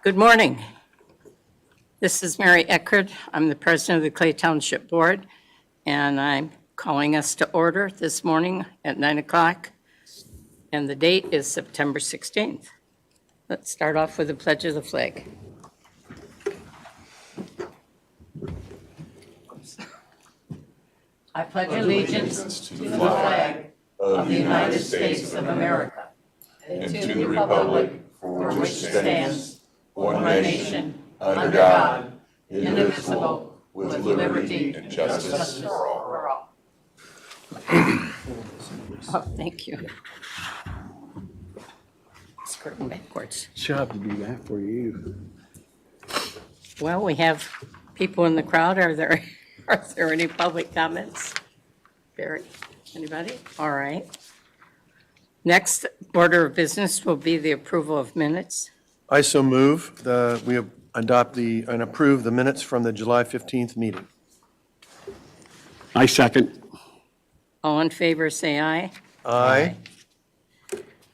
Good morning. This is Mary Eckert. I'm the president of the Clay Township Board, and I'm calling us to order this morning at 9 o'clock, and the date is September 16th. Let's start off with the pledge of the flag. I pledge allegiance to the flag of the United States of America and to the republic for which stands one nation, under God, indivisible, with liberty and justice for all. Oh, thank you. Skirting backwards. She'll have to do that for you. Well, we have people in the crowd. Are there any public comments? Barry, anybody? All right. Next order of business will be the approval of minutes. I so move that we adopt and approve the minutes from the July 15th meeting. I second. All in favor, say aye. Aye.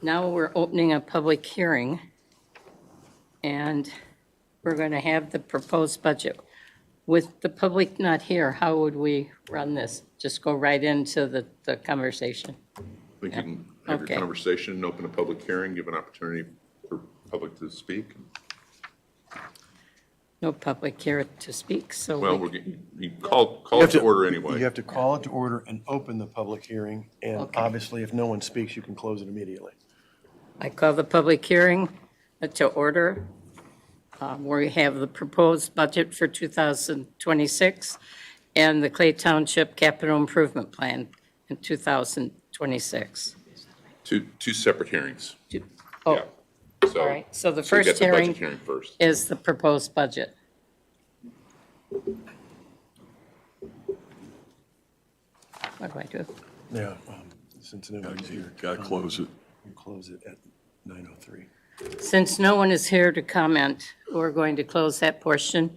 Now we're opening a public hearing, and we're going to have the proposed budget. With the public not here, how would we run this? Just go right into the conversation? I think you can have Okay. your conversation and open a public hearing, give an opportunity for public to speak. No public here to speak, so Well, you call You it have to order anyway. You have to call it to order and open the public hearing, and Okay. obviously, if no one speaks, you can close it immediately. I call the public hearing to order, where we have the proposed budget for 2026 and the Clay Township Capital Improvement Plan in 2026. Two separate hearings. Oh, Yeah. So- all right. So the so you first get the budget hearing hearing first. is the proposed budget. What do I do? Yeah, since no one's here. Got to close it. We'll close it at 9:03. Since no one is here to comment, we're going to close that portion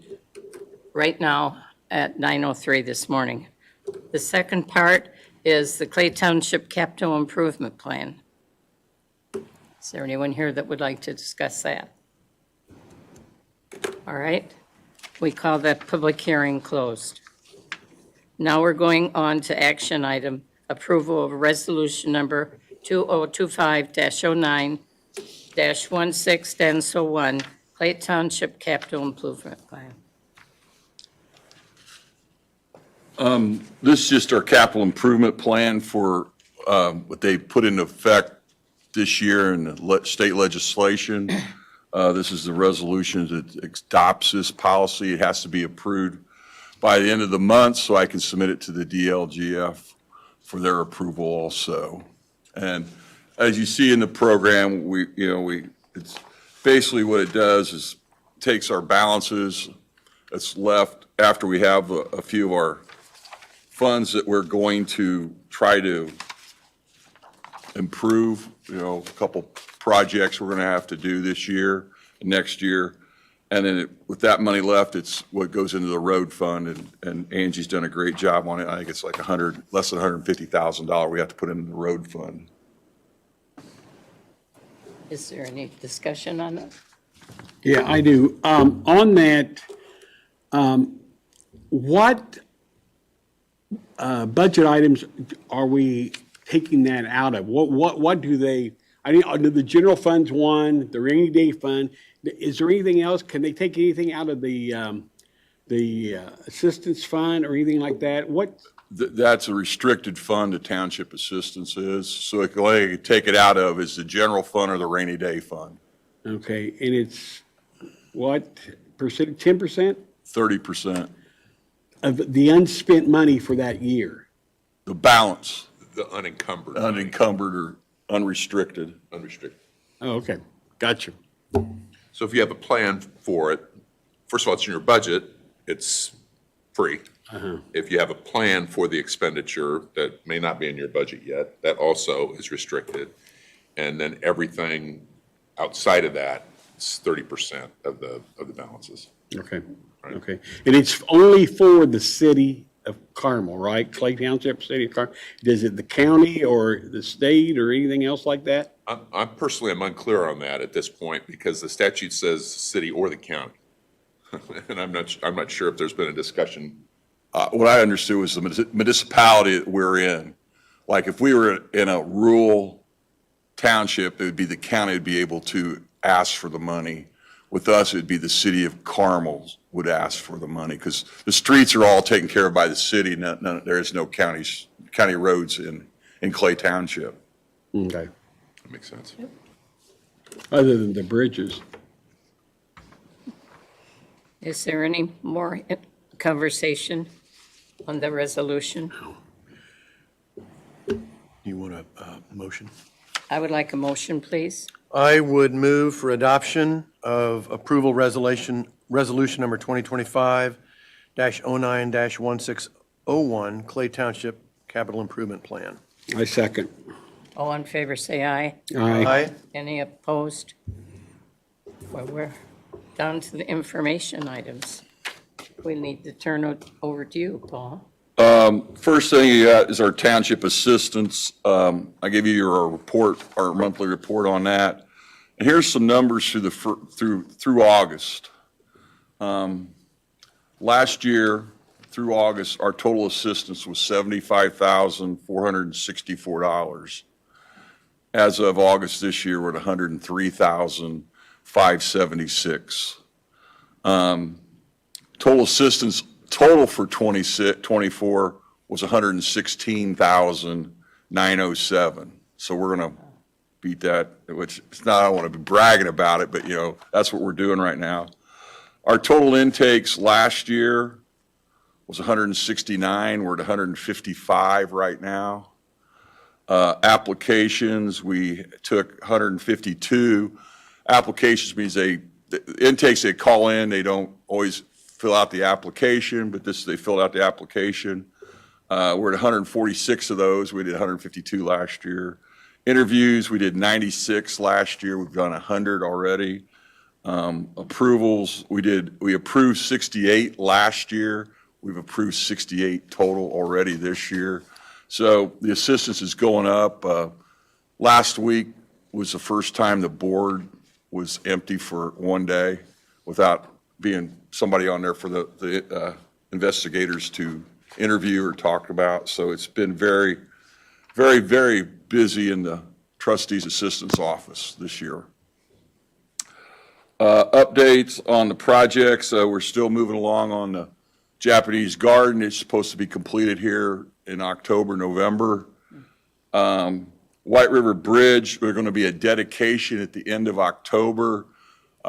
right now at 9:03 this morning. The second part is the Clay Township Capital Improvement Plan. Is there anyone here that would like to discuss that? All right, we call that public hearing closed. Now we're going on to action item, approval of resolution number 2025-09-16-1, Clay Township Capital Improvement Plan. This is just our capital improvement plan for what they put into effect this year in the state legislation. This is the resolution that adopts this policy. It has to be approved by the end of the month, so I can submit it to the DLGF for their approval also. And as you see in the program, it's basically what it does is takes our balances that's left after we have a few of our funds that we're going to try to improve, a couple projects we're going to have to do this year, next year. And then with that money left, it's what goes into the road fund, and Angie's done a great job on it. I think it's like less than $150,000 we have to put in the road fund. Is there any discussion on that? Yeah, I do. On that, what budget items are we taking that out of? What do they, under the general funds one, the rainy day fund, is there anything else? Can they take anything out of the assistance fund or anything like that? What? That's a restricted fund, the township assistance is. So the way you take it out of is the general fund or the rainy day fund. Okay, and it's what percent, 10% 30%. of the unspent money for that year? The balance, The unencumbered. unencumbered or unrestricted. Unrestricted. Oh, okay, gotcha. So if you have a plan for it, first of all, it's in your budget, it's free. If you have a plan for the expenditure that may not be in your budget yet, that also is restricted. And then everything outside of that is 30% of the balances. Okay, Right. okay. And it's only for the city of Carmel, right? Clay Township, city of Carmel. Is it the county or the state or anything else like that? I'm personally, I'm unclear on that at this point because the statute says city or the county. And I'm not sure if there's been a discussion. What I understood was the municipality that we're in. Like if we were in a rural township, it would be the county would be able to ask for the money. With us, it'd be the city of Carmel would ask for the money because the streets are all taken care of by the city. There is no county roads in Clay Township. Okay. That makes sense. Other than the bridges. Is there any more conversation on the resolution? You want a motion? I would like a motion, please. I would move for adoption of approval resolution number 2025-09-1601, Clay Township Capital Improvement Plan. I second. All in favor, say aye. Aye. Any opposed? Well, we're down to the information items. We need to turn it over to you, Paul. First thing you got is our township assistance. I gave you your report, our monthly report on that. And here's some numbers through August. Last year, through August, our total assistance was $75,464. As of August this year, we're at $103,576. Total assistance total for 24 was $116,907. So we're going to beat that, which it's not, I don't want to be bragging about it, but that's what we're doing right now. Our total intakes last year was 169. We're at 155 right now. Applications, we took 152. Applications means the intakes they call in, they don't always fill out the application, but they filled out the application. We're at 146 of those. We did 152 last year. Interviews, we did 96 last year. We've done 100 already. Approvals, we approved 68 last year. We've approved 68 total already this year. So the assistance is going up. Last week was the first time the board was empty for one day without being somebody on there for the investigators to interview or talk about. So it's been very, very, very busy in the trustees' assistant's office this year. Updates on the projects. We're still moving along on the Japanese garden. It's supposed to be completed here in October, November. White River Bridge, there's going to be a dedication at the end of October.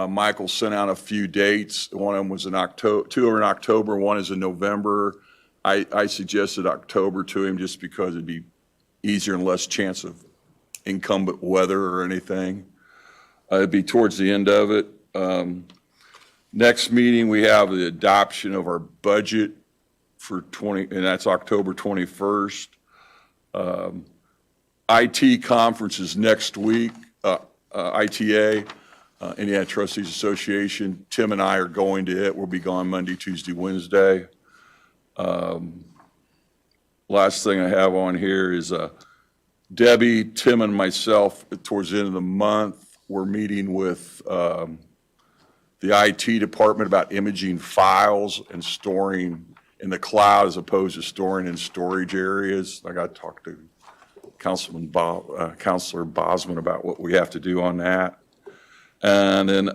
Michael sent out a few dates. One of them was in October, two are in October, one is in November. I suggested October to him just because it'd be easier and less chance of incumbent weather or anything. It'd be towards the end of it. Next meeting, we have the adoption of our budget for and that's October 21st. IT conference is next week, ITA, Indiana Trustees Association. Tim and I are going to it. We'll be gone Monday, Tuesday, Wednesday. Last thing I have on here is Debbie, Tim, and myself towards the end of the month, we're meeting with the IT department about imaging files and storing in the cloud as opposed to storing in storage areas. I got to talk to Counselor Bosman about what we have to do on that. And then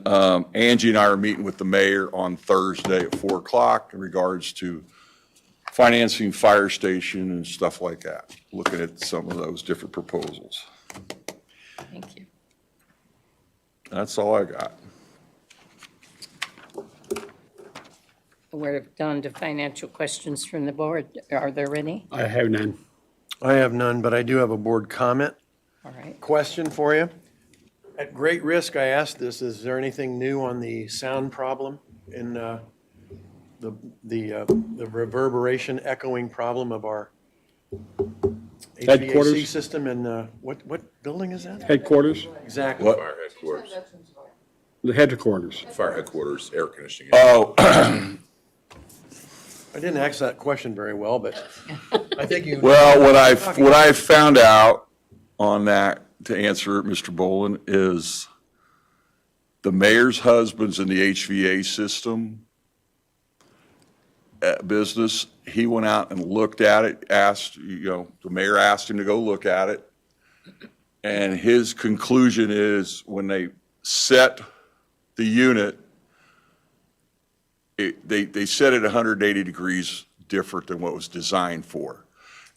Angie and I are meeting with the mayor on Thursday at 4 o'clock in regards to financing fire station and stuff like that, looking at some of those different proposals. Thank you. That's all I got. We're down to financial questions from the board. Are there any? I have none. I have none, but I do have a board comment. All right. Question for you. At great risk, I asked this, is there anything new on the sound problem in the reverberation echoing problem of our HVAC Headquarters? system in, what building is that? Headquarters? Exactly. What? Fire headquarters, The headquarters. fire headquarters, air conditioning. Oh, I didn't ask that question very well, but I think you. well, what I found out on that, to answer it, Mr. Bolin, is the mayor's husband's in the HVA system business. He went out and looked at it, the mayor asked him to go look at it. And his conclusion is when they set the unit, they set it 180 degrees different than what was designed for.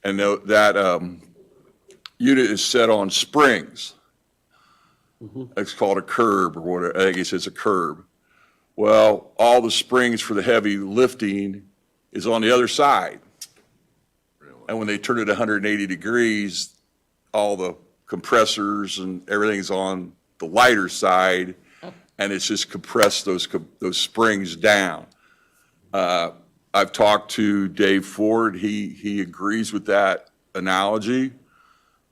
And that unit is set on springs. It's called a curb or whatever. I guess it's a curb. Well, all the springs for the heavy lifting is on the other side. And when they turn it 180 degrees, all the compressors and everything's on the lighter side, and it's just compressed those springs down. I've talked to Dave Ford. He agrees with that analogy,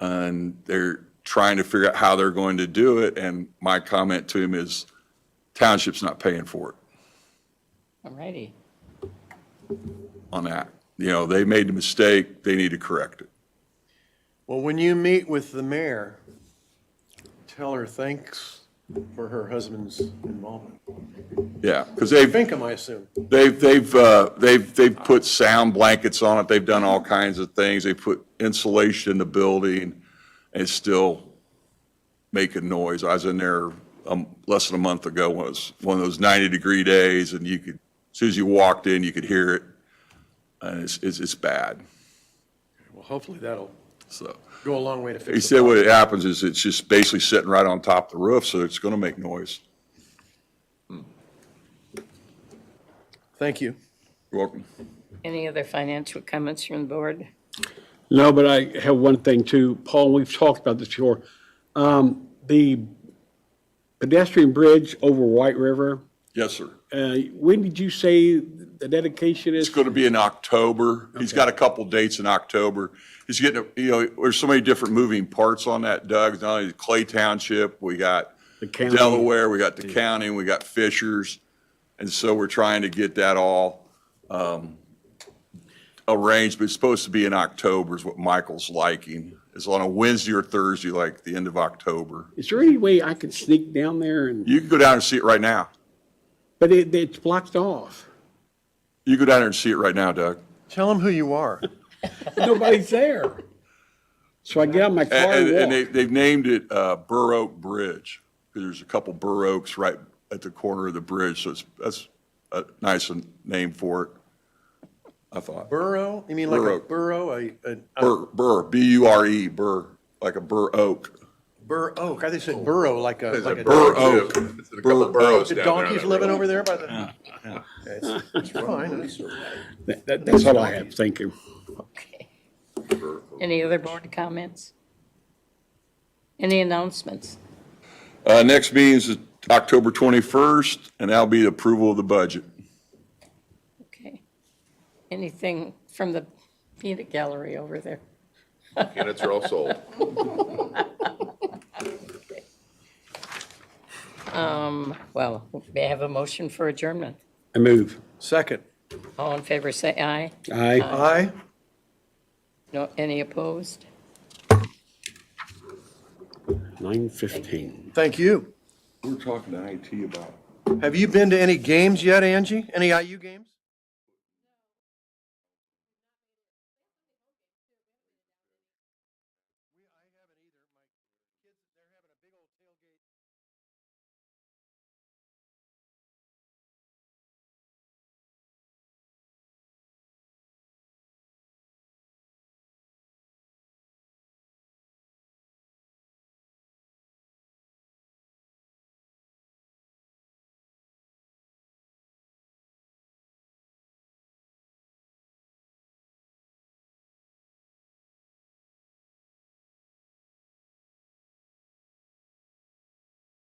and they're trying to figure out how they're going to do it. And my comment to him is, Township's not paying for it All righty. on that. They made a mistake. They need to correct it. Well, when you meet with the mayor, tell her thanks for her husband's involvement. Yeah, because Finkham, I assume. they've put sound blankets on it. They've done all kinds of things. They put insulation in the building, and it's still making noise. I was in there less than a month ago. It was one of those 90-degree days, and as soon as you walked in, you could hear it, and it's bad. Well, hopefully that'll So go a long way to fix it. he said what happens is it's just basically sitting right on top of the roof, so it's going to make noise. Thank you. You're welcome. Any other financial comments from the board? No, but I have one thing too. Paul, we've talked about this before. The pedestrian bridge over White River, Yes, sir. when did you say the dedication is? It's going to be in October. He's got a couple dates in October. He's getting, there's so many different moving parts on that, Doug. Not only Clay Township, we got The county. Delaware, we got the county, we got Fishers. And so we're trying to get that all arranged, but it's supposed to be in October is what Michael's liking. It's on a Wednesday or Thursday, like the end of October. Is there any way I could sneak down there and, You can go down and see it right now. but it's blocked off. You go down there and see it right now, Doug. Tell them who you are. Nobody's there. So I get out of my car And, and and walk. they've named it Burr Oak Bridge, because there's a couple Burr Oaks right at the corner of the bridge, so that's a nice name for it, I thought. Burrow? You mean like Burr a oak. burrow? Burr, B-U-R-E, Burr, like a Burr Oak. Burr oak. I think said burrow like a Burr dog. Oak. There's a couple burrows The down there on donkeys that living road. over there by the. Okay, it's fine. That's all I have. Thank you. Okay. Any other board comments? Any announcements? Next meeting is October 21st, and that'll be the approval of the budget. Okay. Anything from the peanut gallery over there? Peanuts are all sold. Well, may I have a motion for adjournment? I move. Second. All in favor, say aye. Aye. Aye. No, any opposed? 9:15. Thank you. We're talking to IT about. Have you been to any games yet, Angie? Any IU games?